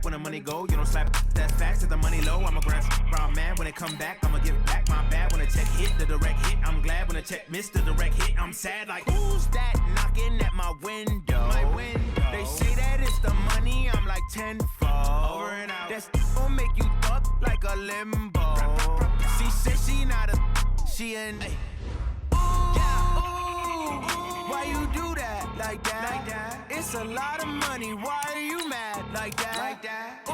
clap when the money go. You don't slap that's facts, the money low. I'm a brown man when it come back. I'ma give back my bad when the check hit, the direct hit. I'm glad when the check missed the direct hit. I'm sad like, who's that knocking at my window? They say that it's the money, I'm like tenfold. Over and out. That's gon' make you fuck like a limbo. She said she not a, she an. Why you do that like that? It's a lot of money. Why are you mad like that? Ooh,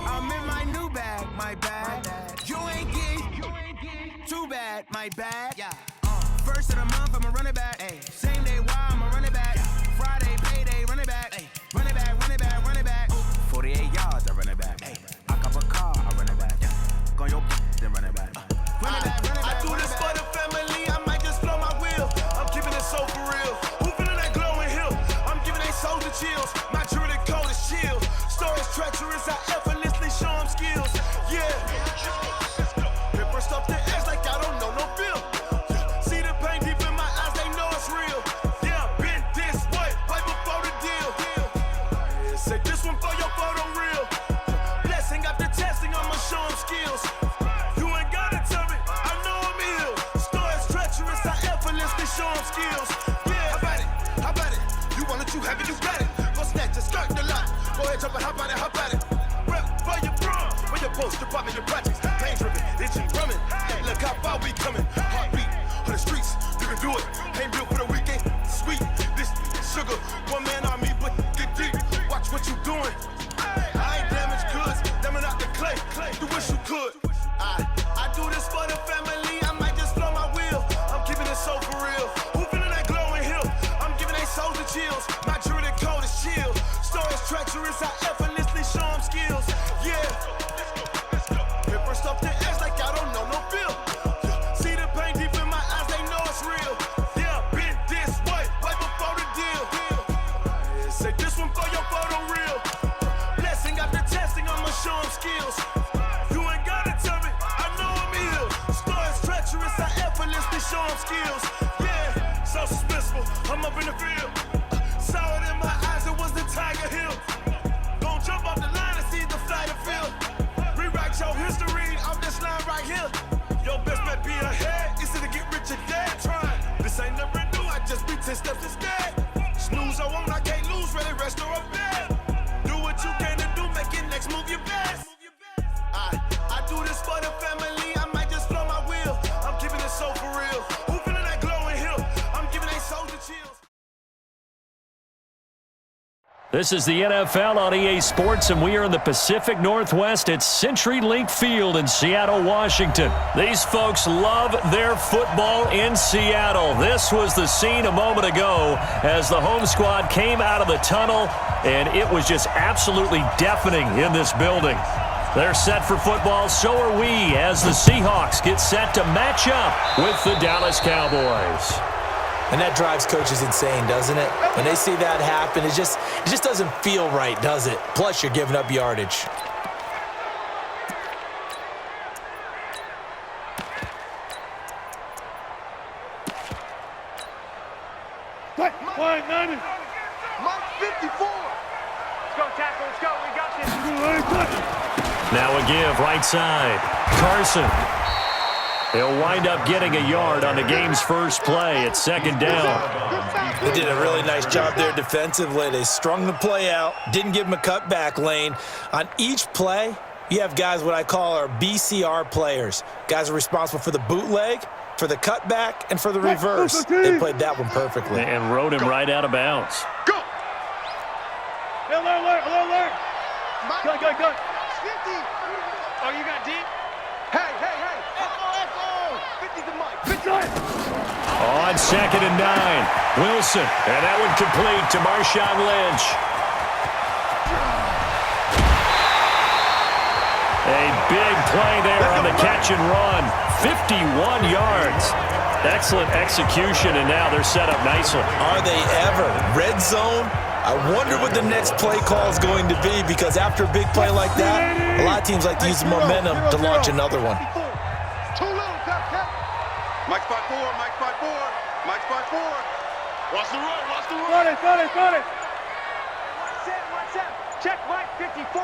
I'm in my new bag, my bag. You ain't getting too bad, my bag. Yeah. First of the month, I'ma run it back. Ay. Same day, why I'ma run it back. Friday, payday, run it back. Ay. Run it back, run it back, run it back. 48 yards, I run it back. Ay. I cop a car, I run it back. Go on your then run it back. Run it back, run it back. I do this for the family. I might just blow my wheel. I'm keeping it so for real. Who feeling that glowing hill? I'm giving they souls the chills. My jewelry cold as chill. Stories treacherous, I effortlessly show them skills. Yeah. Paper stuff the edge like I don't know no feel. See the pain deep in my eyes, they know it's real. Yeah, been this way, right before the deal. Say this one for your photo reel. Blessing after testing, I'ma show them skills. You ain't gotta tell me, I know I'm ill. Stories treacherous, I effortlessly show them skills. Yeah, how about it? You want it, you have it, you got it. Go snatch it, skirt the lot. Go ahead, jump it, hop on it. Rep where you from? Where your post, department, your projects. Pain driven, itching, drumming. Hey, look how far we coming. Heartbeat on the streets, you can do it. Ain't built for the weekend, sweet. This sugar, one man army, but get deep. Watch what you doing. I ain't damaged goods, damn out the clay. You wish you could. I do this for the family. I might just blow my wheel. I'm keeping it so for real. Who feeling that glowing hill? I'm giving they souls the chills. My jewelry cold is chill. Stories treacherous, I effortlessly show them skills. Yeah. Paper stuff the edge like I don't know no feel. See the pain deep in my eyes, they know it's real. Yeah, been this way, right before the deal. Say this one for your photo reel. Blessing after testing, I'ma show them skills. You ain't gotta tell me, I know I'm ill. Stories treacherous, I effortlessly show them skills. Yeah, so suspenseful, I'm up in the field. Saw it in my eyes, it was the Tiger Hill. Don't jump off the line and see the flight of field. Rewrite your history off this line right here. Your best bet be ahead, easy to get rich or dead. Trying, this ain't never new, I just be 10 steps instead. Snooze I won't, I can't lose, ready, rest or a bed. Do what you can to do, make it next move your best. I do this for the family, I might just blow my wheel. I'm keeping it so for real. Who feeling that glowing hill? I'm giving they souls the chills. This is the NFL on EA Sports, and we are in the Pacific Northwest at CenturyLink Field in Seattle, Washington. These folks love their football in Seattle. This was the scene a moment ago as the home squad came out of the tunnel, and it was just absolutely deafening in this building. They're set for football, so are we, as the Seahawks get set to match up with the Dallas Cowboys. And that drives coaches insane, doesn't it? When they see that happen, it just doesn't feel right, does it? Plus, you're giving up yardage. Mike 90. Mike 54. Let's go, tackle. Let's go. We got this. Now a give, right side. Carson. He'll wind up getting a yard on the game's first play at second down. They did a really nice job there defensively. They strung the play out, didn't give him a cutback lane. On each play, you have guys what I call our BCR players. Guys are responsible for the bootleg, for the cutback, and for the reverse. They played that one perfectly. And rode him right out of bounds. Go! Alert! Go. 50. Oh, you got deep? Hey. Echo. 50 to Mike. 50. On second and 9, Wilson. And that one complete to Marshawn Lynch. A big play there on the catch and run. 51 yards. Excellent execution, and now they're set up nicely. Are they ever? Red zone? I wonder what the next play call is going to be, because after a big play like that, a lot of teams like to use the momentum to launch another one. Too little, Cap. Mike 5-4. Watch the run. Got it. Watch out. Check Mike 54.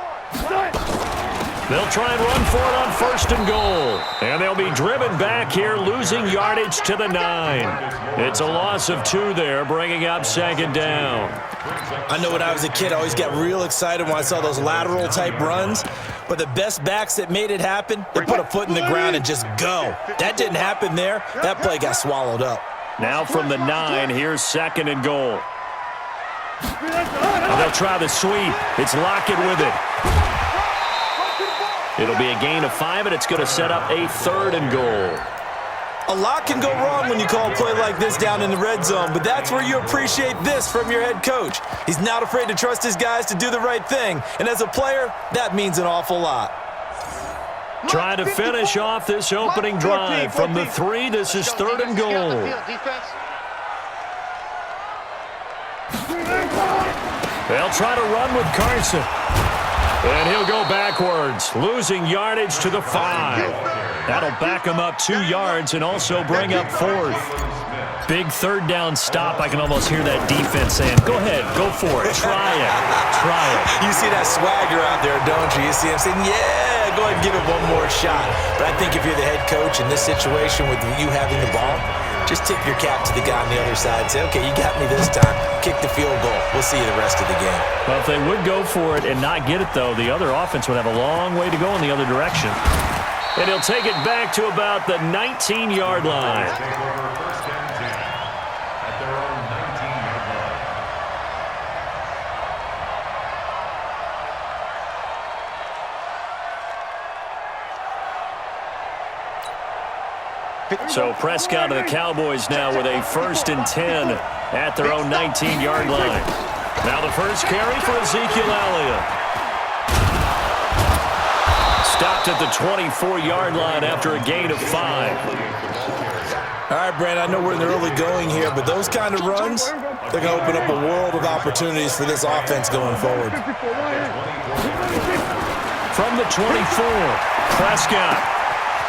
They'll try and run for it on 1st and goal. And they'll be driven back here, losing yardage to the 9. It's a loss of 2 there, bringing up 2nd down. I know when I was a kid, I always got real excited when I saw those lateral-type runs. But the best backs that made it happen, they put a foot in the ground and just go. That didn't happen there. That play got swallowed up. Now from the 9, here's 2nd and goal. And they'll try the sweep. It's Lockett with it. It'll be a gain of 5, and it's going to set up a 3rd and goal. A lot can go wrong when you call a play like this down in the red zone, but that's where you appreciate this from your head coach. He's not afraid to trust his guys to do the right thing, and as a player, that means an awful lot. Trying to finish off this opening drive from the 3. This is 3rd and goal. They'll try to run with Carson. And he'll go backwards, losing yardage to the 5. That'll back him up 2 yards and also bring up 4th. Big 3rd down stop. I can almost hear that defense saying, go ahead, go for it, try it, try it. You see that swagger out there, don't you? You see him saying, yeah, go ahead and give it one more shot. But I think if you're the head coach in this situation with you having the ball, just tip your cap to the guy on the other side and say, okay, you got me this time. Kick the field goal. We'll see you the rest of the game. Well, if they would go for it and not get it, though, the other offense would have a long way to go in the other direction. And he'll take it back to about the 19-yard line. So Prescott and the Cowboys now with a 1st and 10 at their own 19-yard line. Now the first carry for Ezekiel Elliott. Stopped at the 24-yard line after a gain of 5. All right, Brandon, I know we're in the early going here, but those kind of runs, they're going to open up a world of opportunities for this offense going forward. From the 24, Prescott.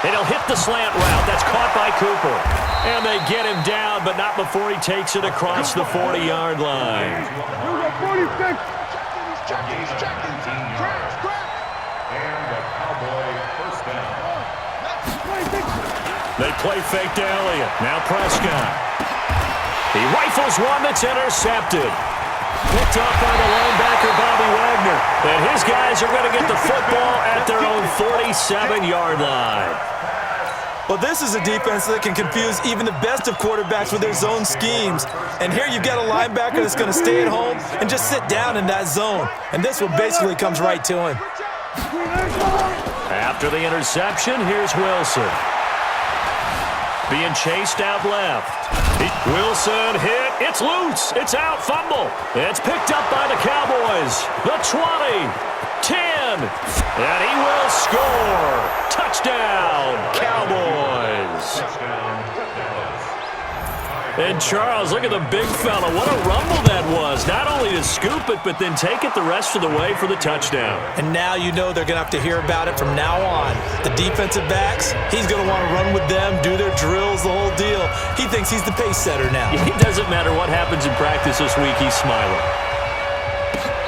And he'll hit the slant route. That's caught by Cooper. And they get him down, but not before he takes it across the 40-yard line. They play fake to Elliott. Now Prescott. He rifles one that's intercepted. Picked up by the linebacker, Bobby Wagner. And his guys are going to get the football at their own 47-yard line. Well, this is a defense that can confuse even the best of quarterbacks with their zone schemes. And here you've got a linebacker that's going to stay at home and just sit down in that zone. And this one basically comes right to him. After the interception, here's Wilson. Being chased out left. Wilson hit. It's loose. It's out. Fumble. It's picked up by the Cowboys. The 20. 10. And he will score. Touchdown, Cowboys. And Charles, look at the big fella. What a rumble that was. Not only to scoop it, but then take it the rest of the way for the touchdown. And now you know they're going to have to hear about it from now on. The defensive backs, he's going to want to run with them, do their drills, the whole deal. He thinks he's the pace setter now. It doesn't matter what happens in practice this week, he's smiling.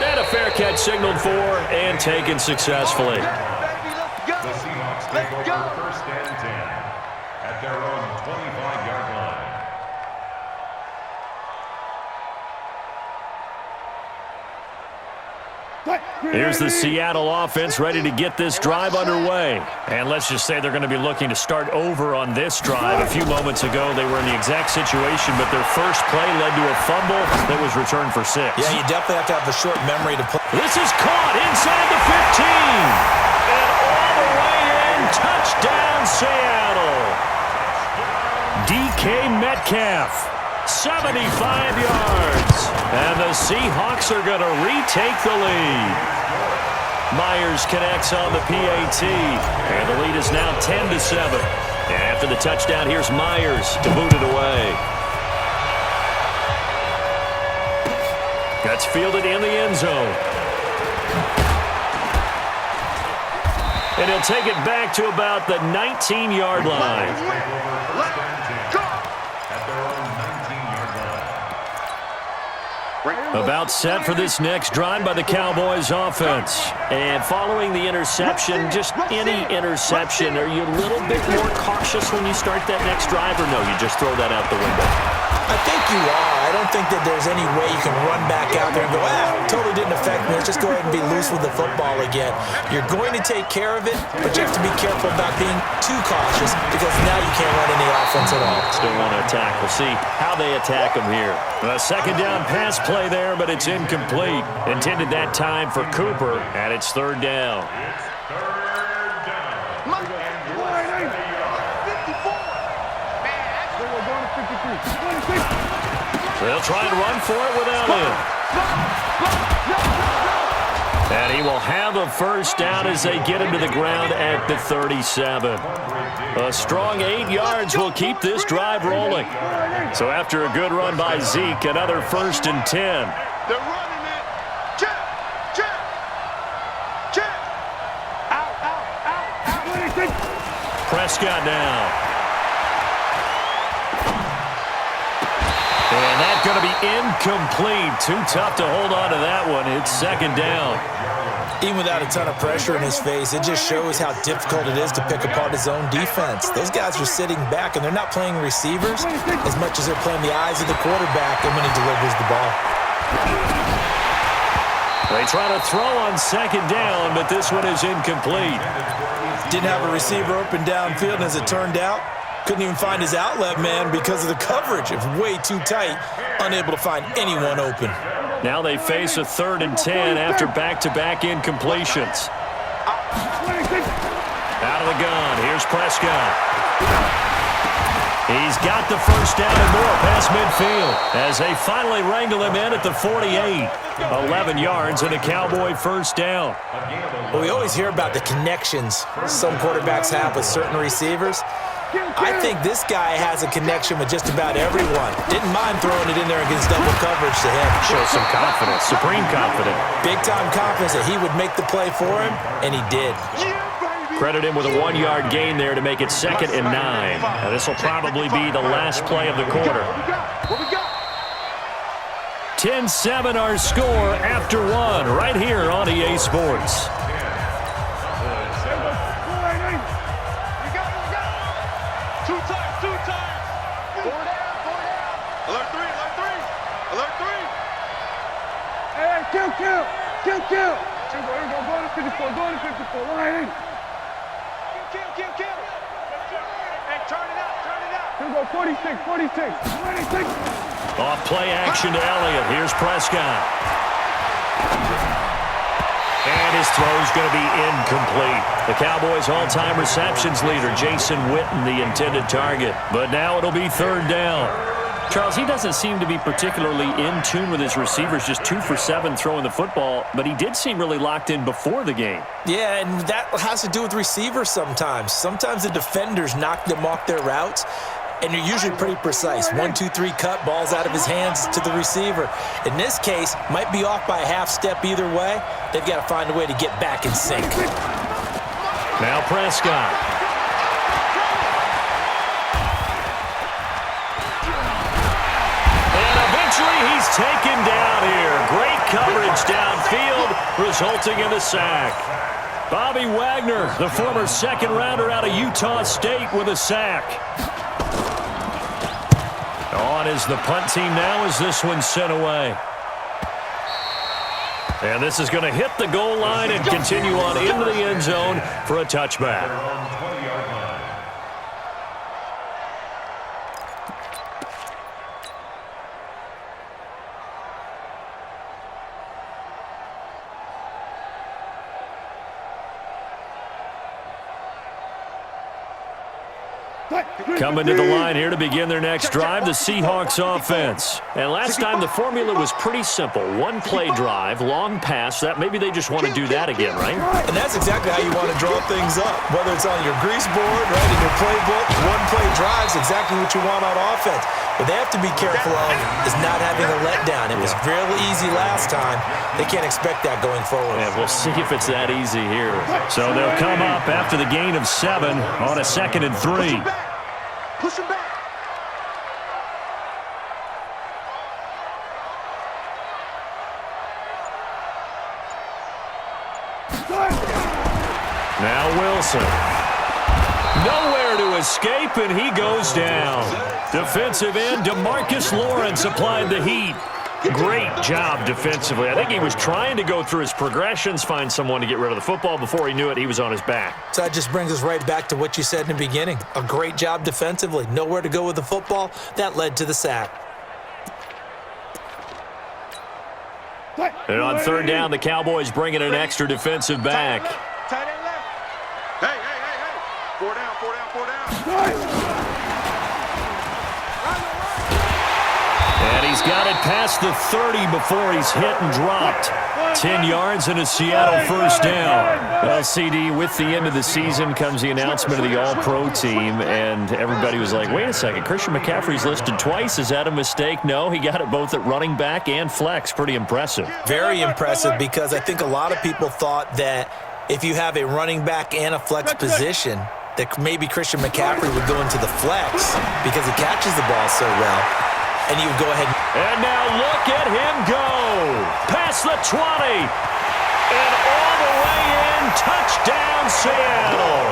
And a fair catch signaled for and taken successfully. The Seahawks take over 1st and 10 at their own 25-yard line. Here's the Seattle offense ready to get this drive underway. And let's just say they're going to be looking to start over on this drive. A few moments ago, they were in the exact situation, but their first play led to a fumble that was returned for 6. Yeah, you definitely have to have a short memory to play. This is caught inside the 15. And all the way in, touchdown Seattle. DK Metcalf, 75 yards. And the Seahawks are going to retake the lead. Myers connects on the PAT. And the lead is now 10-7. And after the touchdown, here's Myers to boot it away. That's fielded in the end zone. And he'll take it back to about the 19-yard line. About set for this next drive by the Cowboys offense. And following the interception, just any interception, are you a little bit more cautious when you start that next drive, or no, you just throw that out the window? I think you are. I don't think that there's any way you can run back out there and go, totally didn't affect me. Let's just go ahead and be loose with the football again. You're going to take care of it, but you have to be careful about being too cautious because now you can't run any offense at all. Still want to attack. We'll see how they attack them here. A second down pass play there, but it's incomplete. Intended that time for Cooper, and it's third down. They'll try and run for it without him. And he will have a first down as they get him to the ground at the 37. A strong 8 yards will keep this drive rolling. So after a good run by Zeke, another 1st and 10. They're running it. Check. Out. Prescott now. And that's going to be incomplete. Too tough to hold on to that one. It's second down. Even without a ton of pressure in his face, it just shows how difficult it is to pick apart his own defense. Those guys are sitting back, and they're not playing receivers as much as they're playing the eyes of the quarterback and when he delivers the ball. They try to throw on second down, but this one is incomplete. Didn't have a receiver open downfield, and as it turned out, couldn't even find his outlet man because of the coverage. It was way too tight, unable to find anyone open. Now they face a 3rd and 10 after back-to-back incompletions. Out of the gun, here's Prescott. He's got the first down and more past midfield as they finally wrangle him in at the 48. 11 yards and a Cowboy first down. Well, we always hear about the connections some quarterbacks have with certain receivers. I think this guy has a connection with just about everyone. Didn't mind throwing it in there against double coverage to him. Shows some confidence, supreme confidence. Big-time confidence that he would make the play for him, and he did. Credit him with a 1-yard gain there to make it 2nd and 9. Now, this will probably be the last play of the quarter. 10-7 our score after 1 right here on EA Sports. Kill. Go to 54, line in. Kill. Hey, turn it out. Here we go, 46. Off play action to Elliott. Here's Prescott. And his throw's going to be incomplete. The Cowboys' all-time receptions leader, Jason Witten, the intended target. But now it'll be 3rd down. Charles, he doesn't seem to be particularly in tune with his receivers, just 2 for 7 throwing the football, but he did seem really locked in before the game. Yeah, and that has to do with receivers sometimes. Sometimes the defenders knock them off their routes, and they're usually pretty precise. 1, 2, 3 cut, balls out of his hands to the receiver. In this case, might be off by a half step either way. They've got to find a way to get back in sync. Now Prescott. He's taken down here. Great coverage downfield, resulting in a sack. Bobby Wagner, the former 2nd rounder out of Utah State, with a sack. On is the punt team now as this one's sent away. And this is going to hit the goal line and continue on into the end zone for a touchback. Coming to the line here to begin their next drive, the Seahawks offense. And last time the formula was pretty simple. 1-play drive, long pass. That maybe they just want to do that again, right? And that's exactly how you want to draw things up. Whether it's on your grease board, right, in your playbook, 1-play drive is exactly what you want on offense. What they have to be careful of is not having a letdown. It was real easy last time. They can't expect that going forward. Yeah, we'll see if it's that easy here. So they'll come up after the gain of 7 on a 2nd and 3. Push him back. Now Wilson. Nowhere to escape, and he goes down. Defensive end DeMarcus Lawrence applied the heat. Great job defensively. I think he was trying to go through his progressions, find someone to get rid of the football. Before he knew it, he was on his back. So that just brings us right back to what you said in the beginning. A great job defensively. Nowhere to go with the football. That led to the sack. And on third down, the Cowboys bring in an extra defensive back. Tight end left. Hey. 4 down. And he's got it past the 30 before he's hit and dropped. 10 yards and a Seattle first down. Well, CD, with the end of the season comes the announcement of the All-Pro team, and everybody was like, wait a second, Christian McCaffrey's listed twice. Is that a mistake? No, he got it both at running back and flex. Pretty impressive. Very impressive, because I think a lot of people thought that if you have a running back and a flex position, that maybe Christian McCaffrey would go into the flex because he catches the ball so well. And you would go ahead. And now look at him go. Past the 20. And all the way in. Touchdown, Seattle.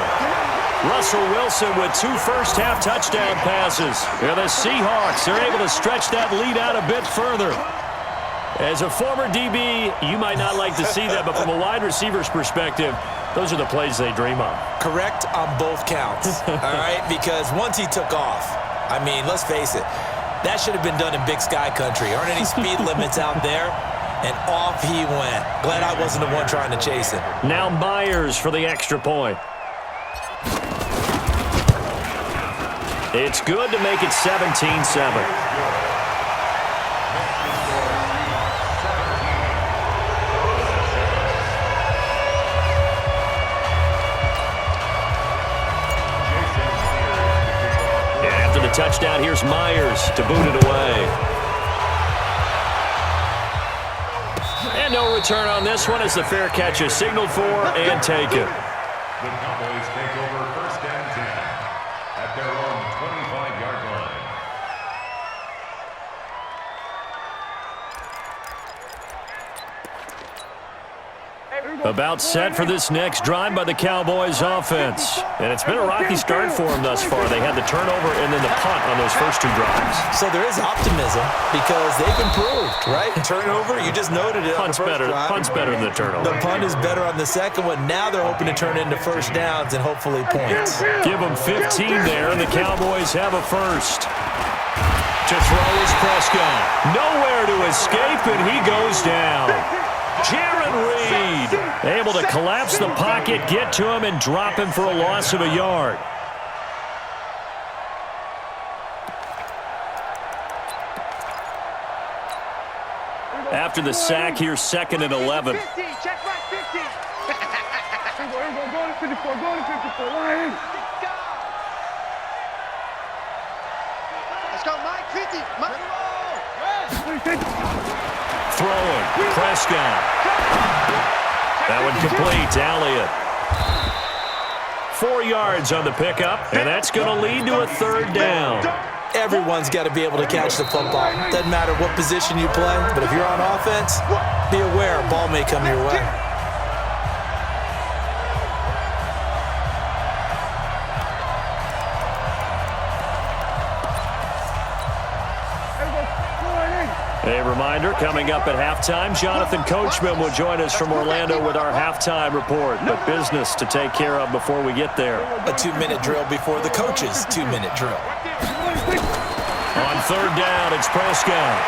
Russell Wilson with 2 first-half touchdown passes. And the Seahawks are able to stretch that lead out a bit further. As a former DB, you might not like to see that, but from a wide receiver's perspective, those are the plays they dream of. Correct on both counts, all right? Because once he took off, I mean, let's face it, that should have been done in Big Sky Country. Aren't any speed limits out there? And off he went. Glad I wasn't the one trying to chase him. Now Myers for the extra point. It's good to make it 17-7. Touchdown, here's Myers to boot it away. And no return on this one as the fair catch is signaled for and taken. The Cowboys take over 1st and 10 at their own 25-yard line. About set for this next drive by the Cowboys offense. And it's been a rocky start for them thus far. They had the turnover and then the punt on those first 2 drives. So there is optimism because they've improved, right? Turnover, you just noted it. Punt's better than the turnover. The punt is better on the second one. Now they're hoping to turn it into first downs and hopefully points. Give them 15 there, and the Cowboys have a first. To throw is Prescott. Nowhere to escape, and he goes down. Jaron Reed able to collapse the pocket, get to him, and drop him for a loss of a yard. After the sack, here's 2nd and 11. 50, check right 50. Go to 54, go to 54. Line. Let's go, Mike, 50. Mike, Throwing, Prescott. That one complete to Elliott. 4 yards on the pickup, and that's going to lead to a 3rd down. Everyone's got to be able to catch the football. Doesn't matter what position you play, but if you're on offense, be aware a ball may come your way. A reminder, coming up at halftime, Jonathan Coachman will join us from Orlando with our halftime report. But business to take care of before we get there. A 2-minute drill before the coach's 2-minute drill. On 3rd down, it's Prescott.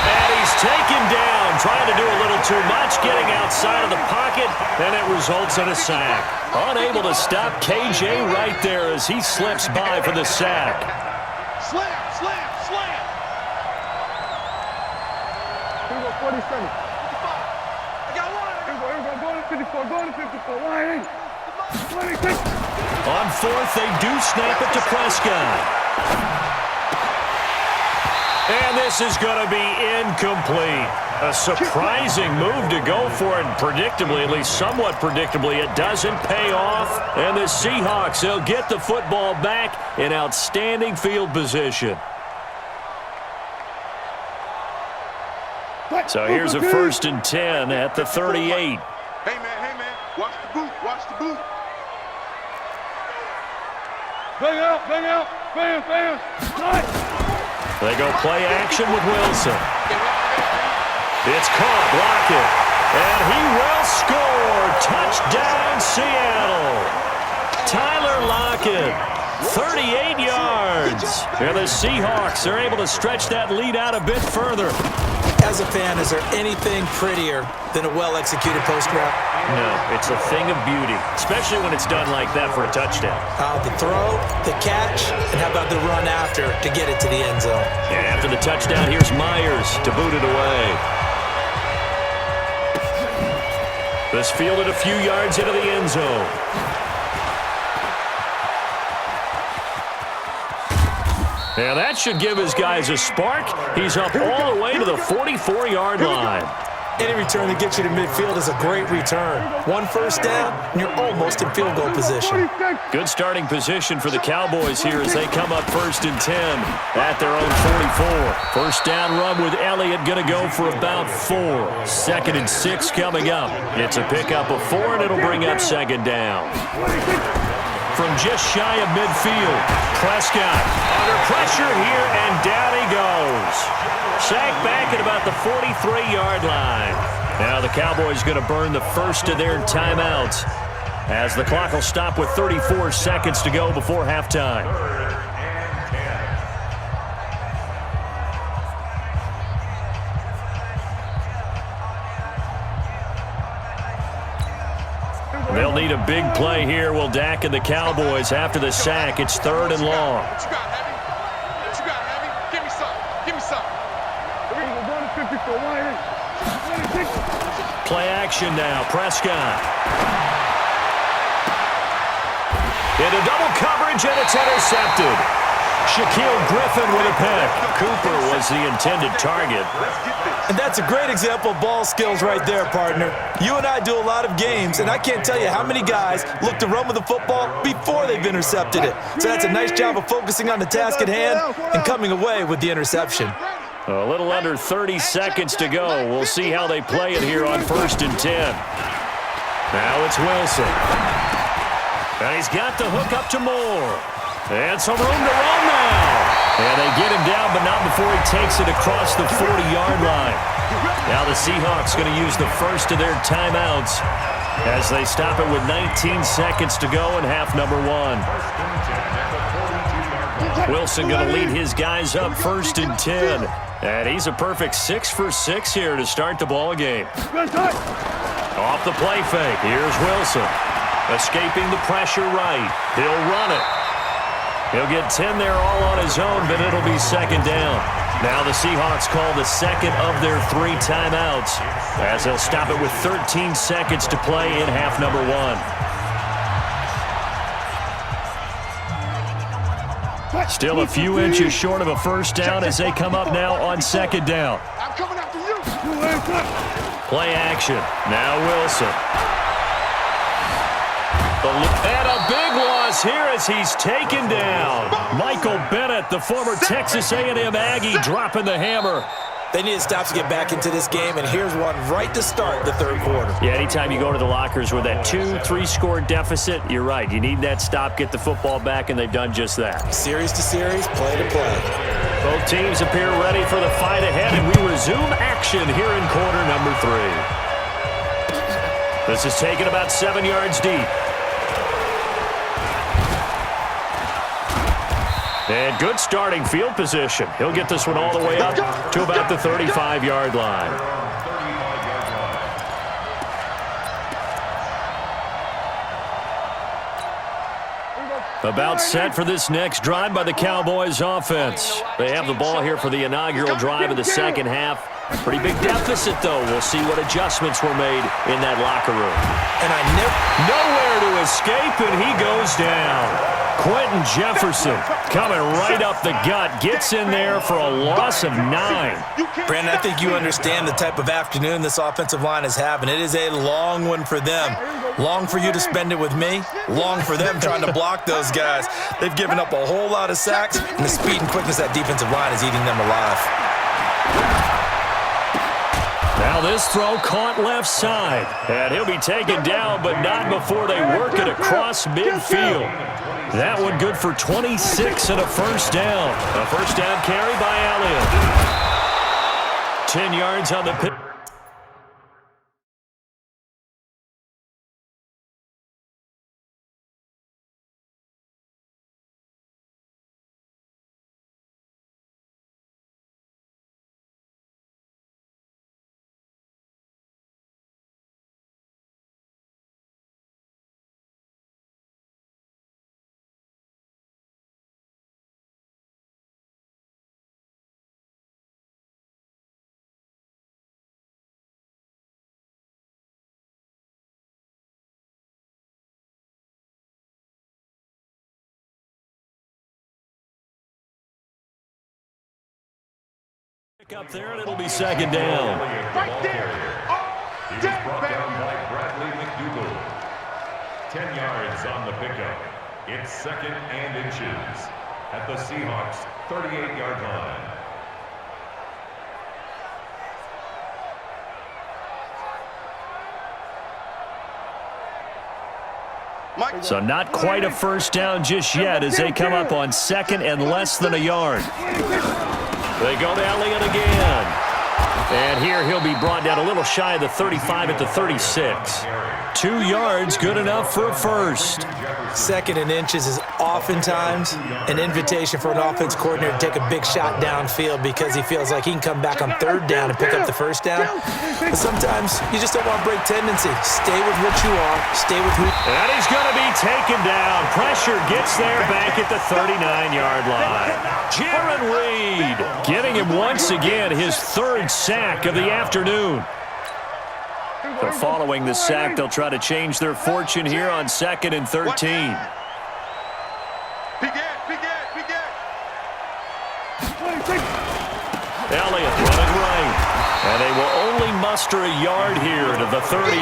And he's taken down, trying to do a little too much, getting outside of the pocket, and it results in a sack. Unable to stop KJ right there as he slips by for the sack. Slam. Here we go, 47. 55. I got one. Go to 54. Line. 26. On 4th, they do snap it to Prescott. And this is going to be incomplete. A surprising move to go for it, and predictably, at least somewhat predictably, it doesn't pay off. And the Seahawks, they'll get the football back in outstanding field position. So here's a 1st and 10 at the 38. Hey, man, watch the boot, watch the boot. Bang out, bam. Nice. They go play action with Wilson. It's caught, Lockett. And he will score. Touchdown, Seattle. Tyler Lockett, 38 yards. And the Seahawks are able to stretch that lead out a bit further. As a fan, is there anything prettier than a well-executed post route? No, it's a thing of beauty, especially when it's done like that for a touchdown. The throw, the catch, and how about the run after to get it to the end zone? And after the touchdown, here's Myers to boot it away. This fielded a few yards into the end zone. Now that should give his guys a spark. He's up all the way to the 44-yard line. Any return that gets you to midfield is a great return. 1 first down, and you're almost in field goal position. Good starting position for the Cowboys here as they come up 1st and 10 at their own 44. First down run with Elliott going to go for about 4. 2nd and 6 coming up. It's a pickup of 4, and it'll bring up 2nd down. From just shy of midfield, Prescott under pressure here, and down he goes. Sacked back at about the 43-yard line. Now the Cowboys going to burn the first of their timeouts as the clock will stop with 34 seconds to go before halftime. They'll need a big play here. Will Dak and the Cowboys after the sack. It's 3rd and long. What you got, Heavy? What you got, Heavy? Give me some. Give me some. Play action now. Prescott. Into double coverage, and it's intercepted. Shaquille Griffin with a pick. Cooper was the intended target. And that's a great example of ball skills right there, partner. You and I do a lot of games, and I can't tell you how many guys look to run with the football before they've intercepted it. So that's a nice job of focusing on the task at hand and coming away with the interception. A little under 30 seconds to go. We'll see how they play it here on 1st and 10. Now it's Wilson. And he's got the hook up to Moore. And some room to run now. And they get him down, but not before he takes it across the 40-yard line. Now the Seahawks going to use the first of their timeouts as they stop it with 19 seconds to go in half number 1. Wilson going to lead his guys up 1st and 10. And he's a perfect 6 for 6 here to start the ball game. Off the play fake. Here's Wilson. Escaping the pressure right. He'll run it. He'll get 10 there all on his own, but it'll be 2nd down. Now the Seahawks call the 2nd of their 3 timeouts as they'll stop it with 13 seconds to play in half number 1. Still a few inches short of a first down as they come up now on 2nd down. I'm coming after you. Play action. Now Wilson. And a big loss here as he's taken down. Michael Bennett, the former Texas A&M Aggie, dropping the hammer. They need to stop to get back into this game, and here's one right to start the 3rd quarter. Yeah, anytime you go to the lockers with that 2-3 score deficit, you're right. You need that stop, get the football back, and they've done just that. Series to series, play to play. Both teams appear ready for the fight ahead, and we resume action here in quarter number 3. This is taken about 7 yards deep. And good starting field position. He'll get this one all the way up to about the 35-yard line. About set for this next drive by the Cowboys offense. They have the ball here for the inaugural drive of the 2nd half. Pretty big deficit, though. We'll see what adjustments were made in that locker room. And nowhere to escape, and he goes down. Quentin Jefferson coming right up the gut, gets in there for a loss of 9. Brandon, I think you understand the type of afternoon this offensive line is having. It is a long one for them. Long for you to spend it with me. Long for them trying to block those guys. They've given up a whole lot of sacks, and the speed and quickness of that defensive line is eating them alive. Now this throw caught left side. And he'll be taken down, but not before they work it across midfield. That one good for 26 and a first down. A first down carry by Elliott. 10 yards on the pitch. Up there, and it'll be second down. Right there. He was brought down by Bradley McDougal. 10 yards on the pickup. It's second and inches at the Seahawks' 38-yard line. So not quite a first down just yet as they come up on second and less than a yard. They go to Elliott again. And here he'll be brought down a little shy of the 35 at the 36. 2 yards, good enough for a first. Second and inches is oftentimes an invitation for an offense coordinator to take a big shot downfield because he feels like he can come back on third down and pick up the first down. But sometimes you just don't want to break tendency. Stay with what you are. Stay with who. And he's going to be taken down. Pressure gets there back at the 39-yard line. Jaron Reed getting him once again his third sack of the afternoon. So following the sack, they'll try to change their fortune here on second and 13. Elliott running right. And they will only muster a yard here to the 38.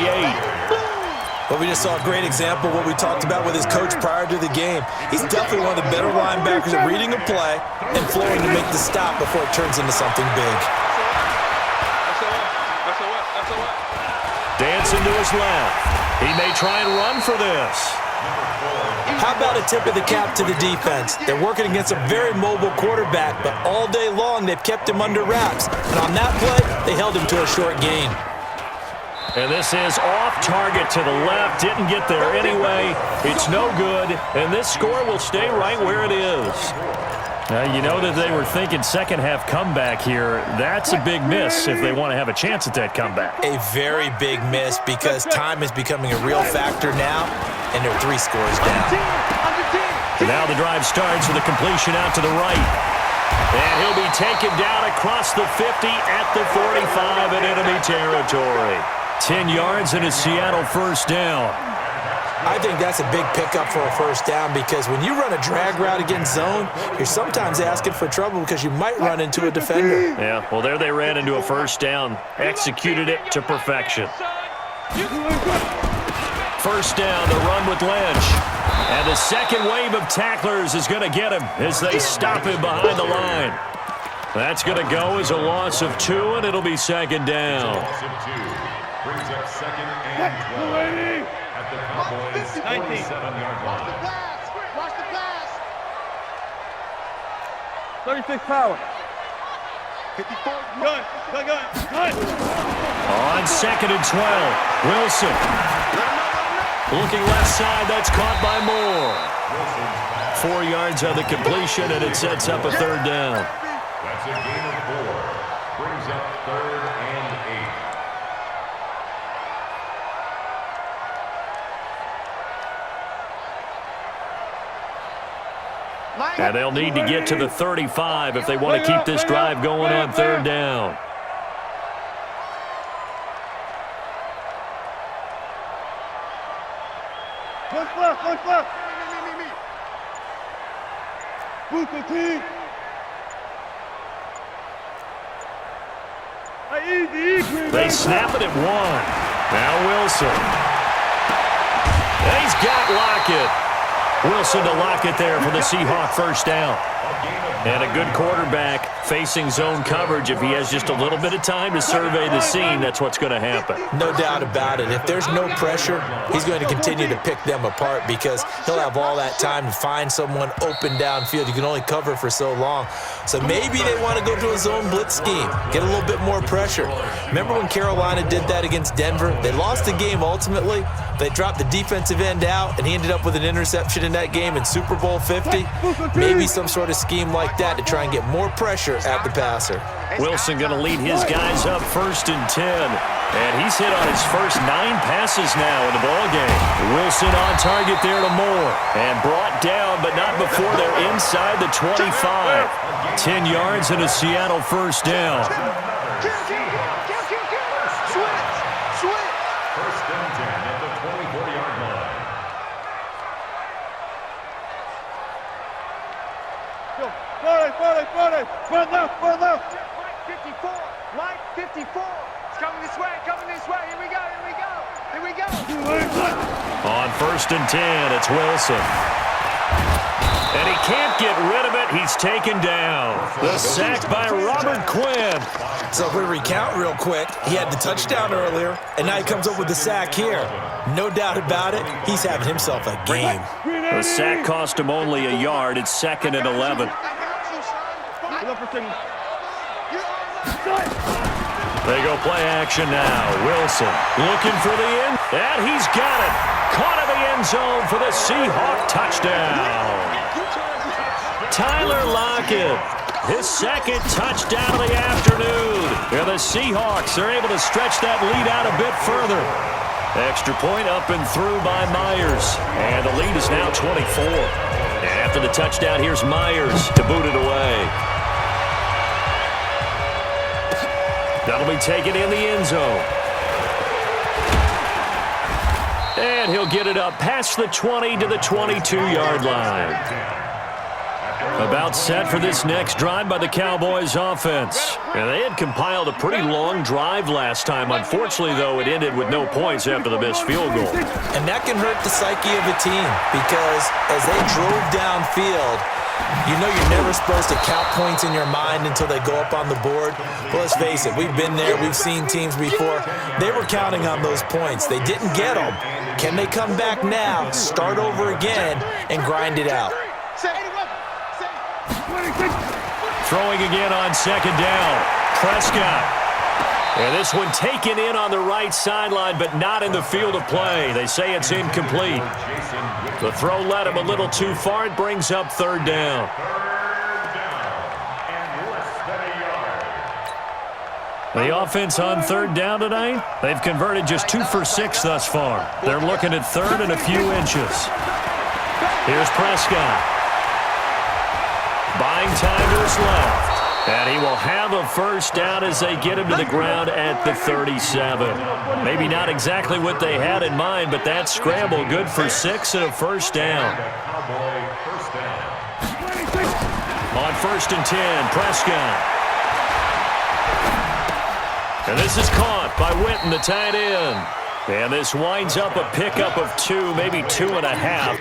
Well, we just saw a great example of what we talked about with his coach prior to the game. He's definitely one of the better linebackers at reading a play and flowing to make the stop before it turns into something big. Dancing to his left. He may try and run for this. How about a tip of the cap to the defense? They're working against a very mobile quarterback, but all day long they've kept him under wraps. And on that play, they held him to a short gain. And this is off target to the left. Didn't get there anyway. It's no good. And this score will stay right where it is. You know that they were thinking second half comeback here. That's a big miss if they want to have a chance at that comeback. A very big miss because time is becoming a real factor now, and they're 3 scores down. And now the drive starts with a completion out to the right. And he'll be taken down across the 50 at the 45 in enemy territory. 10 yards and a Seattle first down. I think that's a big pickup for a first down because when you run a drag route against zone, you're sometimes asking for trouble because you might run into a defender. Yeah, well, there they ran into a first down. Executed it to perfection. First down, the run with Lynch. And the second wave of tacklers is going to get him as they stop him behind the line. That's going to go as a loss of 2, and it'll be second down. Loss of 2 brings up second and 12 at the Cowboys' 47-yard line. Watch the pass. 36 power. 54. Gun. On second and 12, Wilson. Looking left side, that's caught by Moore. 4 yards on the completion, and it sets up a third down. That's a gain of 4. Brings up third and 8. And they'll need to get to the 35 if they want to keep this drive going on third down. One left. Me. Booker team. They snap it at 1. Now Wilson. And he's got Lockett. Wilson to lock it there for the Seahawk first down. And a good quarterback facing zone coverage. If he has just a little bit of time to survey the scene, that's what's going to happen. No doubt about it. If there's no pressure, he's going to continue to pick them apart because he'll have all that time to find someone open downfield. You can only cover for so long. So maybe they want to go to a zone blitz scheme, get a little bit more pressure. Remember when Carolina did that against Denver? They lost the game ultimately. They dropped the defensive end out, and he ended up with an interception in that game in Super Bowl 50. Maybe some sort of scheme like that to try and get more pressure at the passer. Wilson going to lead his guys up 1st and 10. And he's hit on his first 9 passes now in the ballgame. Wilson on target there to Moore. And brought down, but not before they're inside the 25. 10 yards and a Seattle first down. First and 10 at the 24-yard line. Run left. Line 54. Line 54. It's coming this way. Here we go. On 1st and 10, it's Wilson. And he can't get rid of it. He's taken down. The sack by Robert Quinn. So if we recount real quick, he had the touchdown earlier, and now he comes up with the sack here. No doubt about it, he's having himself a game. The sack cost him only a yard. It's 2nd and 11. They go play action now. Wilson looking for the end, and he's got it. Caught in the end zone for the Seahawk touchdown. Tyler Lockett, his 2nd touchdown of the afternoon. And the Seahawks are able to stretch that lead out a bit further. Extra point up and through by Myers. And the lead is now 24. And after the touchdown, here's Myers to boot it away. That'll be taken in the end zone. And he'll get it up past the 20 to the 22-yard line. About set for this next drive by the Cowboys offense. And they had compiled a pretty long drive last time. Unfortunately, though, it ended with no points after the missed field goal. And that can hurt the psyche of a team because as they drove downfield, you know you're never supposed to count points in your mind until they go up on the board. Well, let's face it, we've been there. We've seen teams before. They were counting on those points. They didn't get them. Can they come back now, start over again, and grind it out? Throwing again on 2nd down. Prescott. And this one taken in on the right sideline, but not in the field of play. They say it's incomplete. The throw led him a little too far. It brings up 3rd down. The offense on 3rd down tonight, they've converted just 2 for 6 thus far. They're looking at 3rd and a few inches. Here's Prescott. Buying time to his left. And he will have a first down as they get him to the ground at the 37. Maybe not exactly what they had in mind, but that scramble good for 6 and a first down. On 1st and 10, Prescott. And this is caught by Witten, the tight end. And this winds up a pickup of 2, maybe 2.5.